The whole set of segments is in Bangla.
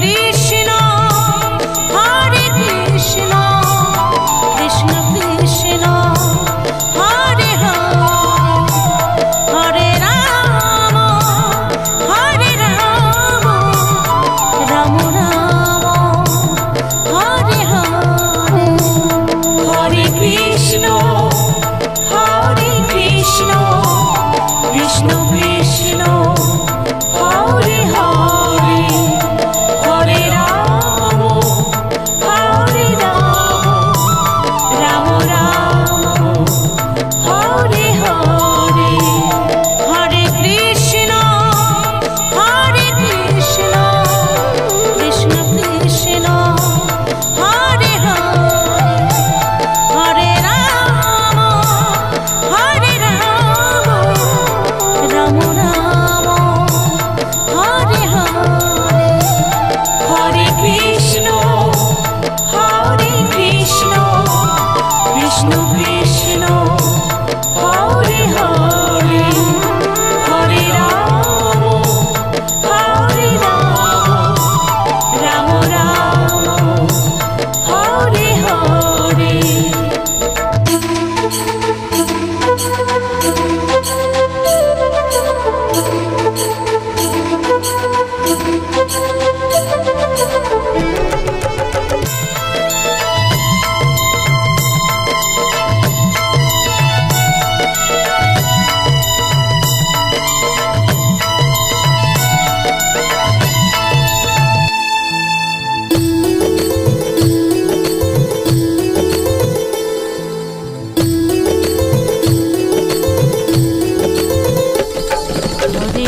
কৃষ্ণ হরে কৃষ্ণ কৃষ্ণ কৃষ্ণ হরে হরে হরে রাম হরে রাম রাম রাম হরে হরে হরে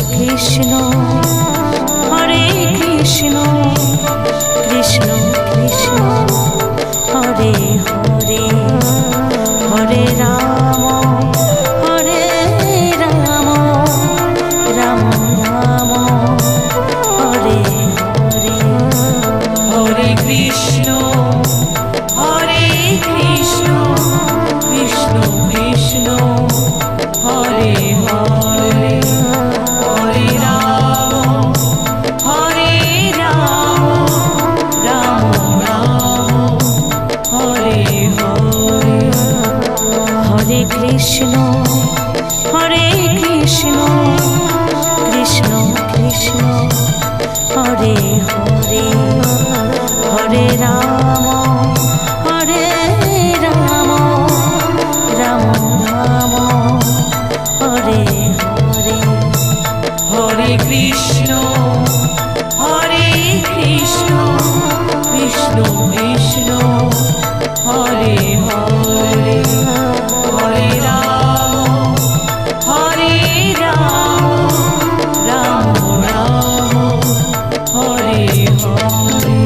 কৃষ্ণ হরে কৃষ্ণ কৃষ্ণ কৃষ্ণ হরে হরে হরে রাম রাম রাম হরে হরে হরে কৃষ্ণ হরে কৃষ্ণ কৃষ্ণ কৃষ্ণ হরে হরে হরে রাম রাম রাম হরে হরে হরে কৃষ্ণ হরে কৃষ্ণ কৃষ্ণ কৃষ্ণ হরে হরে হরে রাম রাম রাম হরে হরে।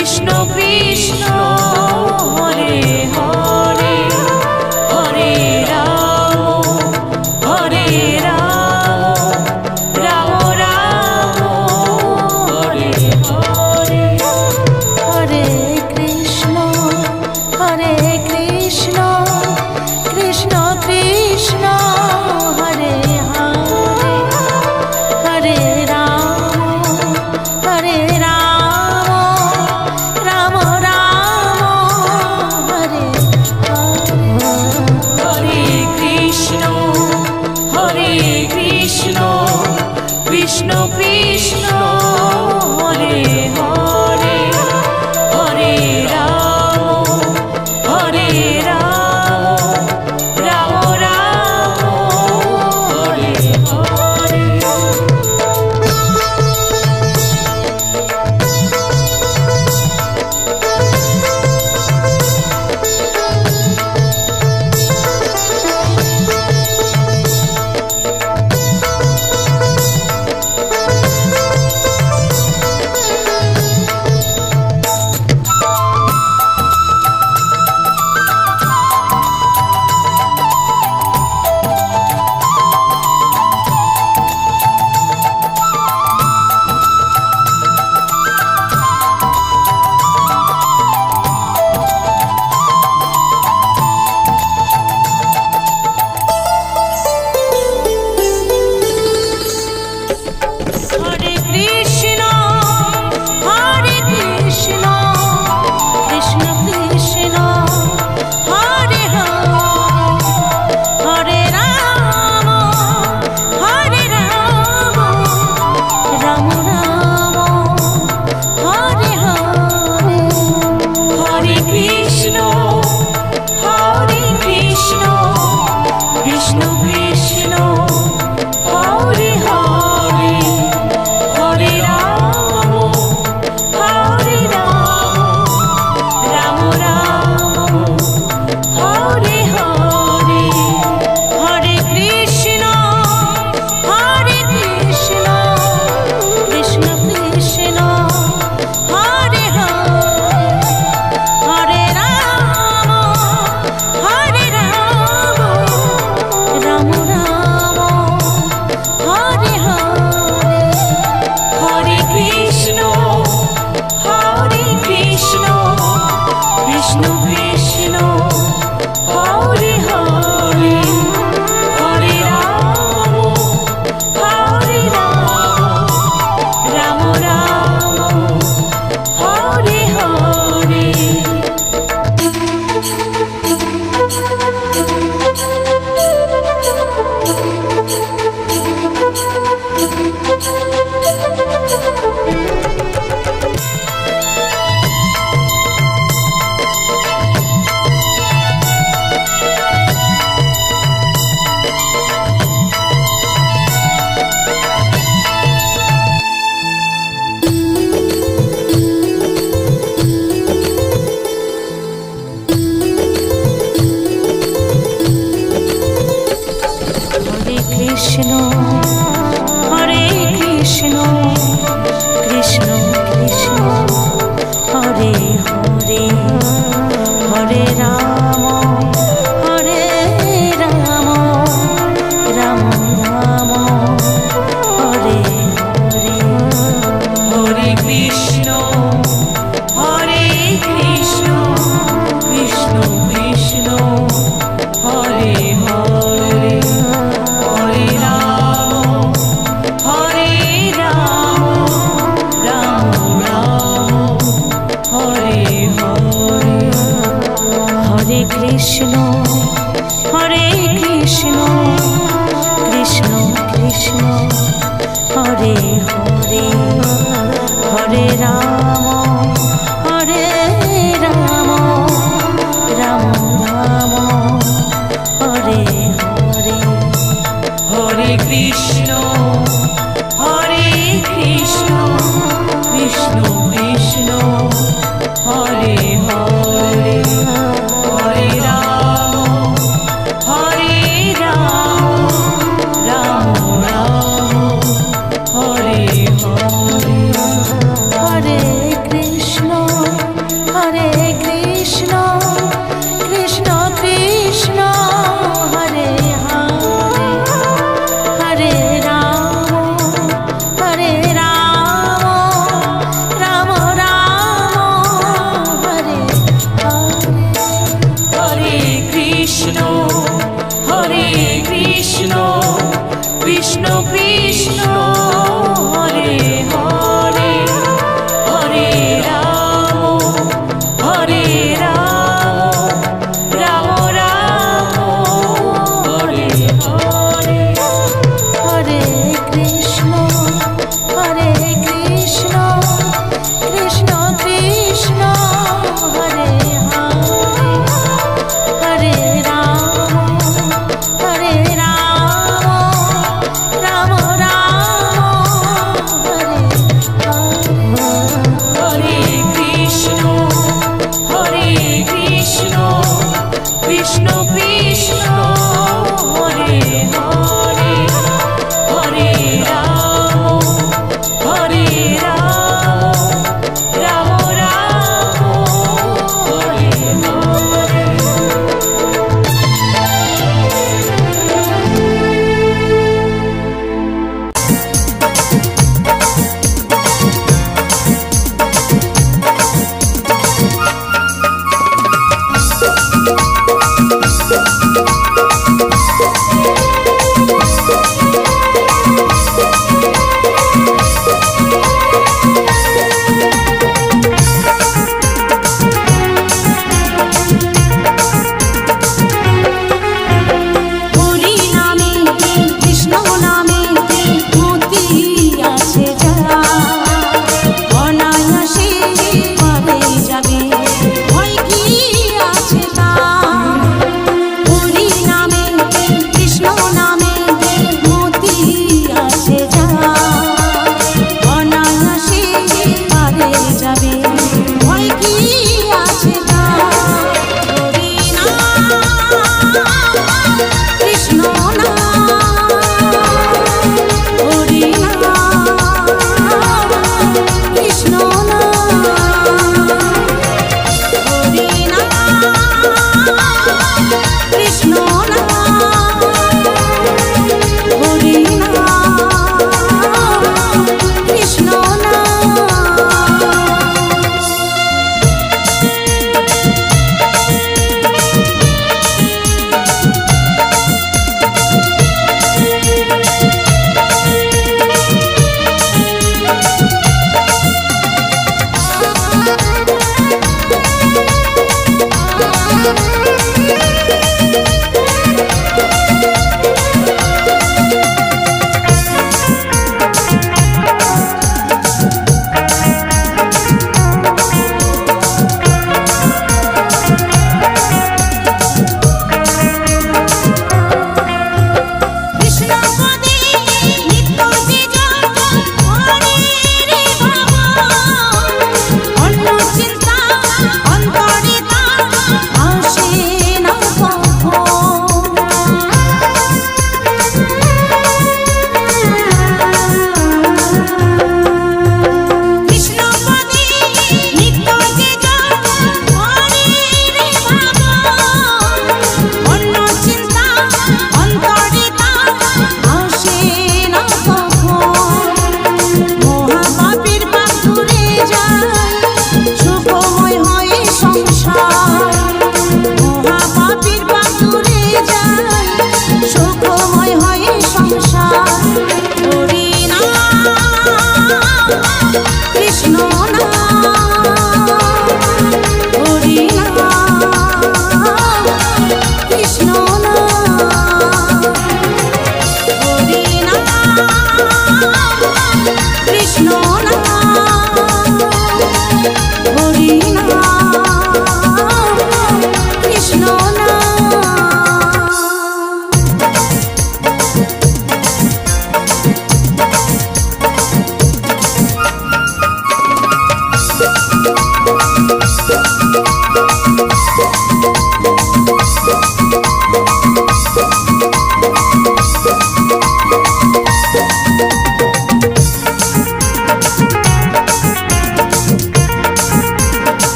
কৃষ্ণ কৃষ্ণ হরে হরে হরে রাম হরে রাম রাম রাম হরে হরে হরে কৃষ্ণ কৃষ্ণ কৃষ্ণ হরে হরে হরে রাম রাম রাম হরে হরে কৃষ্ণ কৃষ্ণ কৃষ্ণ হরে হরে হরে রাম রাম রাম হরে হরে হরে কৃষ্ণ কৃষ্ণ কৃষ্ণ হরে হরে রাম রাম রাম হরে হরে হরে কৃষ্ণ কৃষ্ণ কৃষ্ণ হরে হরে হরে রাম রাম রাম হরে হরে হরে কৃষ্ণ কৃষ্ণ কৃষ্ণ হরে হরে রাম রাম হরে হরে হরে কৃষ্ণ কৃষ্ণ কৃষ্ণ হরে হরে হরে রাম রাম রাম হরে হরে হরে কৃষ্ণ কৃষ্ণ কৃষ্ণ হরে হরে হরে রাম রাম রাম হরে হরে হরে কৃষ্ণ কৃষ্ণ কৃষ্ণ হরে হরে হরে রাম রাম রাম হরে হরে হরে কৃষ্ণ কৃষ্ণ কৃষ্ণ হরে হরে হরে রাম রাম হরে হরে হরে কৃষ্ণ কৃষ্ণ কৃষ্ণ হরে হরে হরে রাম রাম রাম হরে হরে হরে কৃষ্ণ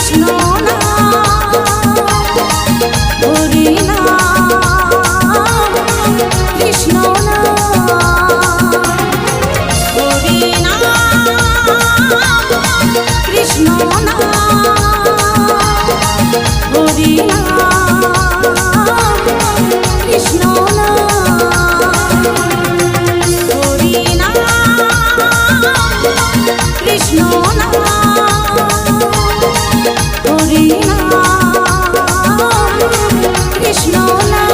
কৃষ্ণ নাম হরি নাম কৃষ্ণ নাম হরি নাম কৃষ্ণ নাম হরি নাম কৃষ্ণ নাম হরি নাম কৃষ্ণ নাম হরি নাম কৃষ্ণ নাম।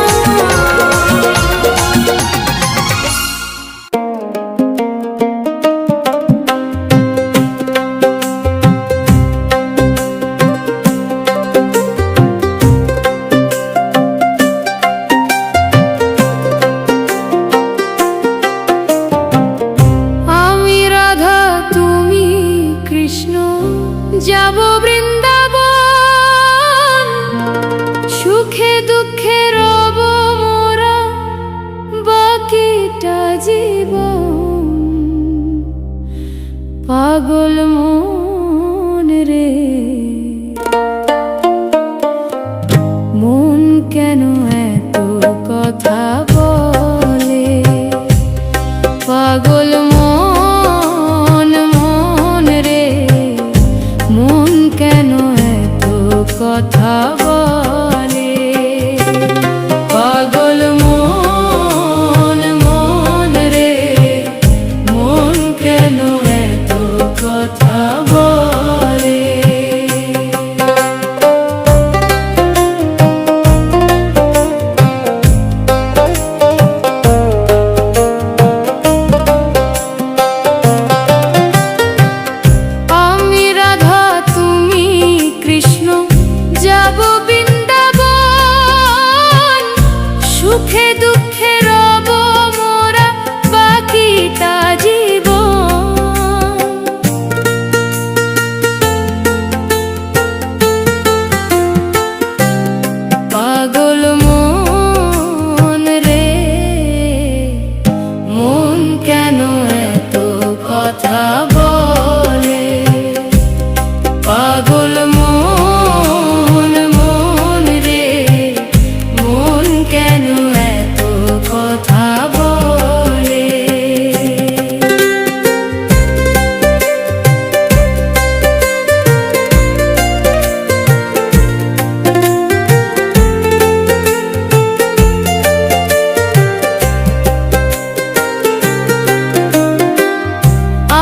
আমি রাধা তুমি কৃষ্ণ যাব বৃন্দাবন, সুখে দুঃখে রব মোরা বাকিটা জীবন। পাগল মন রে মন কেন এত কথা বলে, পাগল মন মন রে মন কেন এত কথা বলে, পাগল মন মন রে মন কেন এত কথা বলে। আমি রাধা তুমি কৃষ্ণ যাব বৃন্দাবন, সুখে দুঃখে রব মোরা বাকিটা জীবন। পাগল মন রে মন কেন এত কথা বলে, পাগল মন মন রে মন কেন এত কথা বলে।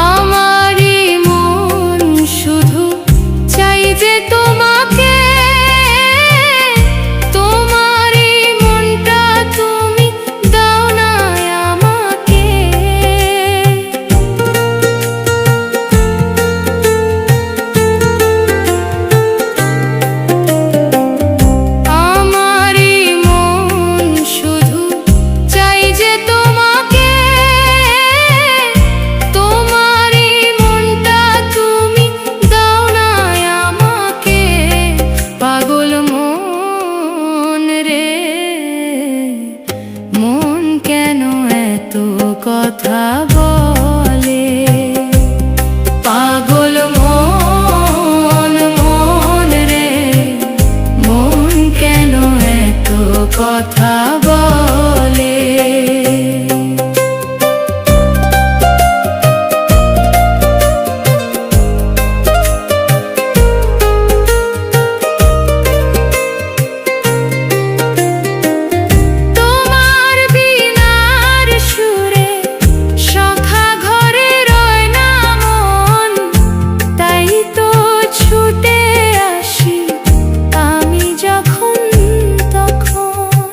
আমারি মন শুধু চাই যে তোমাকে, তোমারি মনটা তুমি দাও না আমাকে। আমারি মন শুধু চাই যে তোমাকে, তোমারি মনটা তুমি দাও না আমাকে। পাগল মন রে মন কেন এত কথা বলে, পাগল মন মন রে মন কেন এত কথা বলে। তোমার বিনার সুরে সখা ঘরে রয় না মন, তাই তো ছুটে আসি আমি যখন তখন।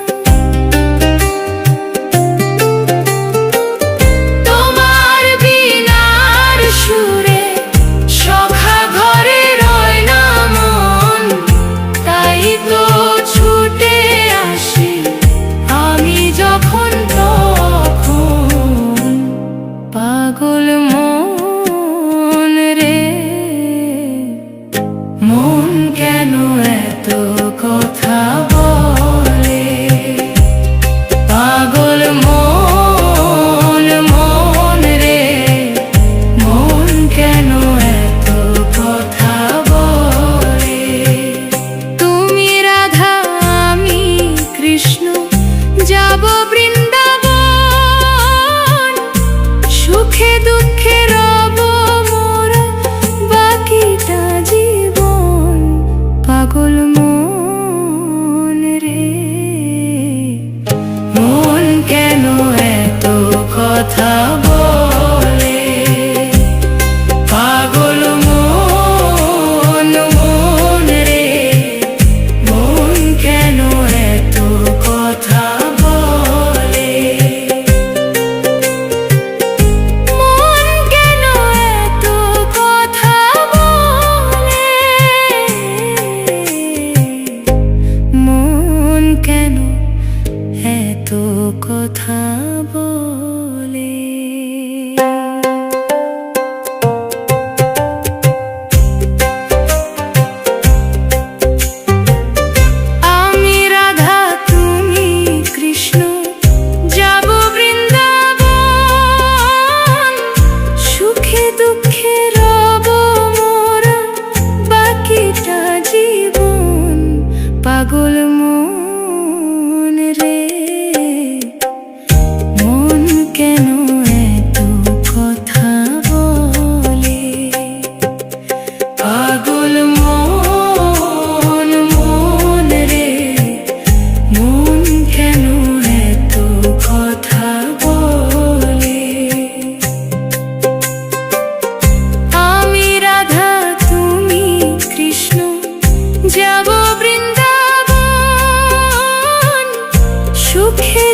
পাগল মন রে, মন কেন এত কথা বলে? পাগল মন, মন রে, মন কেন এত কথা বলে? মন কেন এত কথা বলে? মন কেন এত কথা বলে? আমি রাধা তুমি কৃষ্ণ, যাব বৃন্দাবন, সুখে দুঃখে রব মোরা বাকিটা জীবন। পাগল মন রে, মন কেন এত কথা বলে? পাগল মন, মন রে, মন কেন এত কথা বলে? আমি রাধা তুমি কৃষ্ণ, যাব বৃন্দাবন, সুখে